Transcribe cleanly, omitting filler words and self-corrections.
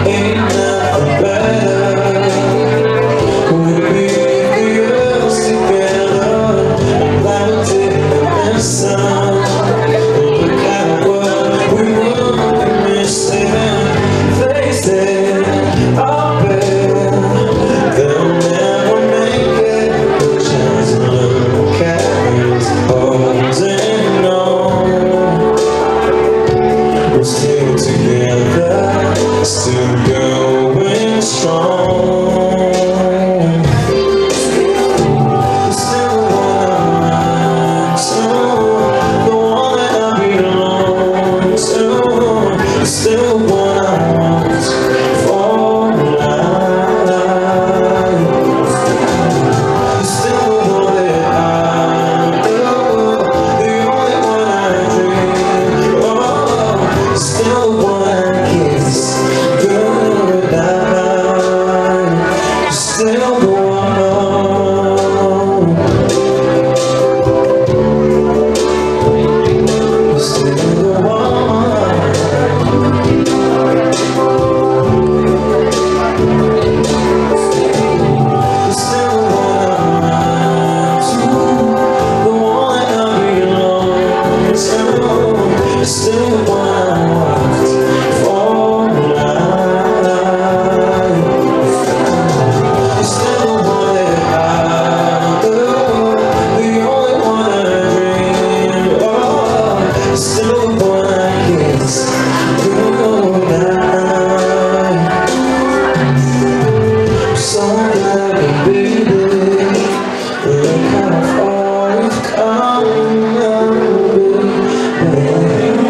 Ain't nothing better. We'll be the girls together, like we did in the sun. Look at what we would be missing. Faces are bare, they'll never make it. Just look at us holding on. We're still together, still going strong. We're still the one I run to, the one that I belong to. We're still the one I want for life. We're still the one that I love, the only one I dream of. Still the one I kiss goodnight. Still the one. Still the one. Still the one I run to, the one I belong to. Still the one I want for life. Still the one that I love, the only one I dream of. Still the one I kiss goodnight. So glad, baby, look how far we've come now, baby.